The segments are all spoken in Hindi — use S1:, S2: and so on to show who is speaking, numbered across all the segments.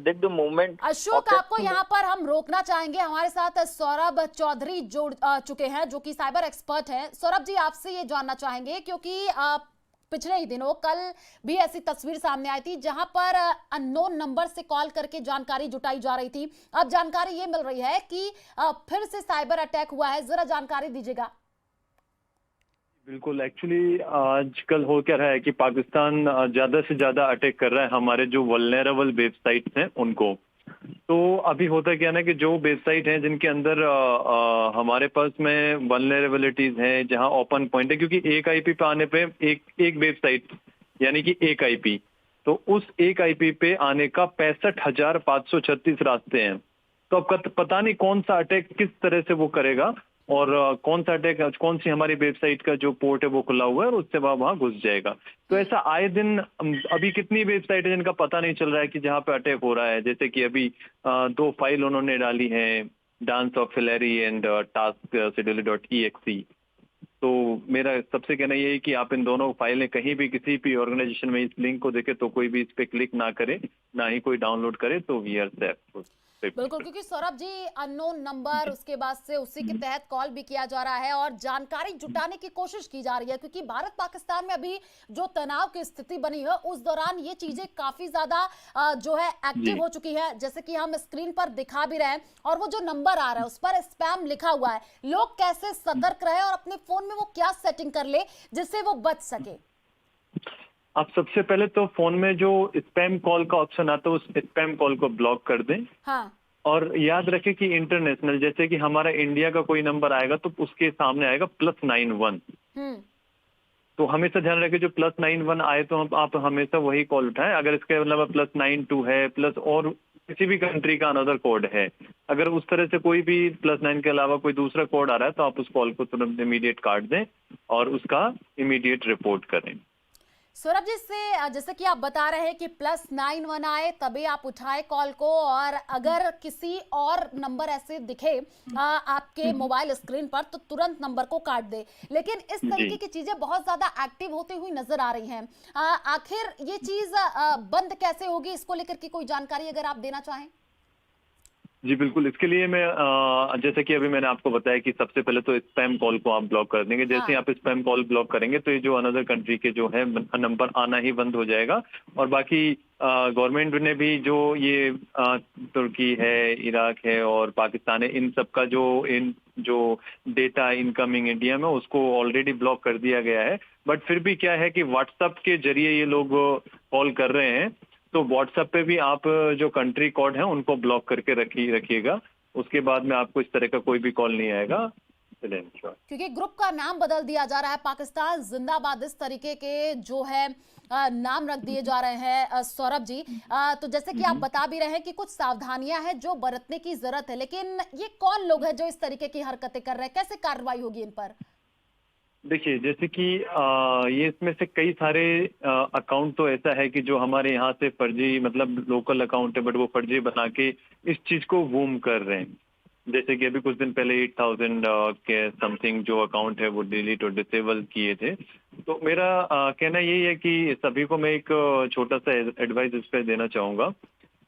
S1: that the movement
S2: अशोक, आपको
S1: affecting.
S2: यहाँ पर हम रोकना चाहेंगे। हमारे साथ सौरभ चौधरी जुड़ चुके हैं, जो कि साइबर एक्सपर्ट हैं। सौरभ जी, आपसे ये जानना चाहेंगे क्योंकि पिछले ही दिनों कल भी ऐसी तस्वीर सामने आई थी जहां पर अननोन नंबर से कॉल करके जानकारी जुटाई जा रही थी। अब जानकारी ये मिल रही है कि फिर से साइबर अटैक हुआ है। जरा जानकारी दीजिएगा।
S3: बिल्कुल, एक्चुअली आजकल हो क्या रहा है कि पाकिस्तान ज्यादा से ज्यादा अटैक कर रहा है हमारे जो वल्नरेबल वेबसाइट्स हैं उनको। तो अभी होता क्या है ना कि जो वेबसाइट हैं जिनके अंदर हमारे पास में वल्नरेबिलिटीज हैं, जहां ओपन पॉइंट है, क्योंकि एक आईपी पे आने पे एक एक वेबसाइट यानी कि एक आईपी, तो उस एक आईपी पे आने का 65,536 रास्ते हैं। तो अब पता नहीं कौन सा अटैक किस तरह से वो करेगा और कौन सा अटैक, कौन सी हमारी वेबसाइट का जो पोर्ट है वो खुला हुआ है और उससे वहां घुस जाएगा। तो ऐसा आए दिन अभी कितनी वेबसाइट है जिनका पता नहीं चल रहा है कि जहां पे अटैक हो रहा है। जैसे कि अभी 2 फाइल उन्होंने डाली है, dance of Hillary and task scheduler exe. तो मेरा सबसे कहना ये है कि आप इन दोनों फाइलें कहीं भी किसी भी ऑर्गेनाइजेशन में इस लिंक को देखे तो कोई भी इस पे क्लिक ना करे, ना ही कोई डाउनलोड करे, तो वी आर सेफ।
S2: बिल्कुल, क्योंकि सौरभ जी, अननोन नंबर, उसके बाद से उसी के तहत कॉल भी किया जा रहा है और जानकारी जुटाने की कोशिश की जा रही है, क्योंकि भारत पाकिस्तान में अभी जो तनाव की स्थिति बनी है उस दौरान ये चीजें काफी ज्यादा जो है एक्टिव हो चुकी है। जैसे कि हम स्क्रीन पर दिखा भी रहे हैं और वो जो नंबर आ रहा है उस पर स्पैम लिखा हुआ है। लोग कैसे सतर्क रहे और अपने फोन में वो क्या सेटिंग कर ले जिससे वो बच सके?
S3: आप सबसे पहले तो फोन में जो स्पैम कॉल का ऑप्शन आता है उस स्पैम कॉल को ब्लॉक कर दें।
S2: हाँ।
S3: और याद रखें कि इंटरनेशनल, जैसे कि हमारा इंडिया का कोई नंबर आएगा तो उसके सामने आएगा +91। तो हमेशा ध्यान रखें जो +91 आए तो आप हमेशा वही कॉल उठाएं। अगर इसके अलावा +92 है, प्लस और किसी भी कंट्री का अनदर कोड है, अगर उस तरह से कोई भी +9 के अलावा कोई दूसरा कोड आ रहा है तो आप उस कॉल को तुरंत इमीडिएट काट दें और उसका इमीडिएट रिपोर्ट करें।
S2: सौरभ जी, से जैसे कि आप बता रहे हैं कि +91 आए तभी आप उठाए कॉल को, और अगर किसी और नंबर ऐसे दिखे आपके मोबाइल स्क्रीन पर तो तुरंत नंबर को काट दे। लेकिन इस तरीके की चीजें बहुत ज्यादा एक्टिव होती हुई नजर आ रही हैं। आखिर ये चीज बंद कैसे होगी, इसको लेकर की कोई जानकारी अगर आप देना चाहें?
S3: जी बिल्कुल, इसके लिए मैं जैसे कि अभी मैंने आपको बताया कि सबसे पहले तो स्पैम कॉल को आप ब्लॉक कर देंगे। जैसे ही आप स्पैम कॉल ब्लॉक करेंगे तो ये जो अनदर कंट्री के जो है नंबर आना ही बंद हो जाएगा। और बाकी गवर्नमेंट ने भी जो ये तुर्की है, इराक है और पाकिस्तान है, इन सब का जो डेटा इनकमिंग इंडिया में उसको ऑलरेडी ब्लॉक कर दिया गया है। बट फिर भी क्या है कि व्हाट्सएप के जरिए ये लोग कॉल कर रहे हैं, तो व्हाट्सएप पे भी आप जो कंट्री कोड है उनको ब्लॉक करके रखिएगा। उसके बाद में आपको इस तरह का कोई भी कॉल नहीं आएगा।
S2: क्योंकि ग्रुप का नाम बदल दिया जा रहा है, पाकिस्तान जिंदाबाद, इस तरीके के जो है नाम रख दिए जा रहे हैं सौरभ जी। तो जैसे कि आप बता भी रहे हैं कि कुछ सावधानियां हैं जो बरतने की जरूरत है, लेकिन ये कौन लोग हैं जो इस तरीके की हरकतें कर रहे हैं? कैसे कार्रवाई होगी इन पर?
S3: देखिए, जैसे कि ये इसमें से कई सारे अकाउंट तो ऐसा है कि जो हमारे यहाँ से फर्जी, मतलब लोकल अकाउंट है बट वो फर्जी बना के इस चीज को बूम कर रहे हैं। जैसे कि अभी कुछ दिन पहले 8,000 के समथिंग जो अकाउंट है वो डिलीट और डिसेबल किए थे। तो मेरा कहना यही है कि सभी को मैं एक छोटा सा एडवाइस इस पर देना चाहूंगा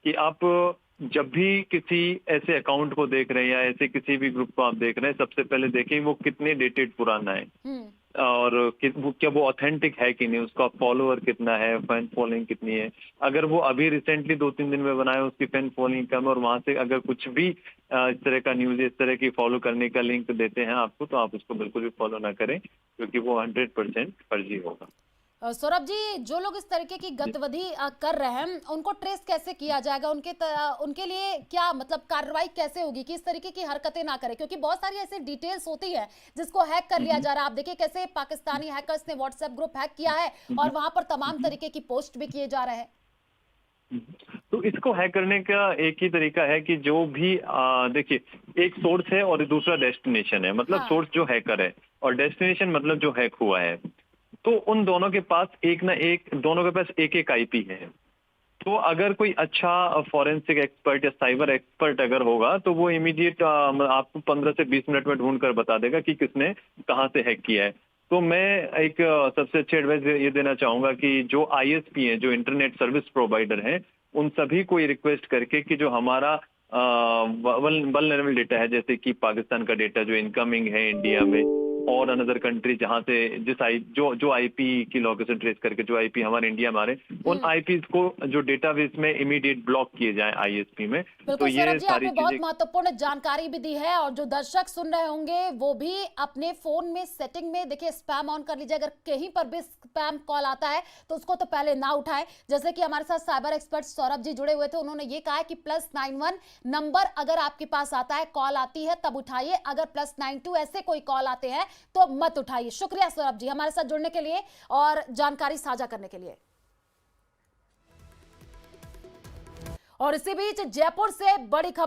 S3: कि आप जब भी किसी ऐसे अकाउंट को देख रहे हैं या ऐसे किसी भी ग्रुप को आप देख रहे हैं, सबसे पहले देखें वो कितने डेटेड पुराना है और क्या वो ऑथेंटिक है कि नहीं, उसका फॉलोअर कितना है, फैन फॉलोइंग कितनी है। अगर वो अभी रिसेंटली 2-3 दिन में बनाया, उसकी फैन फॉलोइंग कम है और वहां से अगर कुछ भी इस तरह का न्यूज, इस तरह की फॉलो करने का लिंक देते हैं आपको, तो आप उसको बिल्कुल भी फॉलो ना करें, क्योंकि वो 100% फर्जी होगा।
S2: सौरभ जी, जो लोग इस तरीके की गतिविधि कर रहे हैं उनको ट्रेस कैसे किया जाएगा? उनके लिए क्या मतलब कार्रवाई कैसे होगी कि इस तरीके की हरकतें ना करें? क्योंकि बहुत सारी ऐसी डिटेल्स होती है जिसको हैक कर लिया जा रहा है। आप देखिए कैसे पाकिस्तानी हैकर्स ने व्हाट्सएप ग्रुप हैक किया है और वहां पर तमाम तरीके की पोस्ट भी किए जा रहे हैं।
S3: तो इसको हैक करने का एक ही तरीका है कि जो भी देखिए, एक सोर्स है और दूसरा डेस्टिनेशन है। मतलब सोर्स जो हैकर है और डेस्टिनेशन मतलब जो हैक हुआ है, तो उन दोनों के पास दोनों के पास एक आईपी है। तो अगर कोई अच्छा फॉरेंसिक एक्सपर्ट या साइबर एक्सपर्ट अगर होगा तो वो इमीडिएट आपको 15 से 20 मिनट में ढूंढ कर बता देगा कि किसने कहाँ से हैक किया है। तो मैं एक सबसे अच्छी एडवाइस ये देना चाहूंगा कि जो आईएसपी हैं, जो इंटरनेट सर्विस प्रोवाइडर हैं, उन सभी को ये रिक्वेस्ट करके कि जो हमारा वल्नरेबल डेटा है, जैसे कि पाकिस्तान का डेटा जो इनकमिंग है इंडिया में और अनदर कंट्री जहां से जो आईपी की लोकेशन ट्रेस करके जो आईपी हमारे इंडिया में आ रहे हैं, उन आईपी को जो डेटाबेस में इमीडिएट ब्लॉक किए जाएं आईएसपी में। तो
S2: बिल्कुल
S3: ये
S2: सौरभ जी,
S3: सारी
S2: आपने बहुत
S3: चीजें
S2: महत्वपूर्ण जानकारी भी दी है और जो दर्शक सुन रहे होंगे वो भी अपने फोन में सेटिंग में देखिए स्पैम ऑन कर लीजिए। अगर कहीं पर भी स्पैम कॉल आता है तो उसको तो पहले ना उठाए। जैसे कि हमारे साथ साइबर एक्सपर्ट सौरभ जी जुड़े हुए थे, उन्होंने ये कहा है कि +91 नंबर अगर आपके पास आता है, कॉल आती है तब उठाइए, अगर +92 ऐसे कोई कॉल आते हैं तो मत उठाइए। शुक्रिया सौरभ जी हमारे साथ जुड़ने के लिए और जानकारी साझा करने के लिए। और इसी बीच जयपुर से बड़ी खबर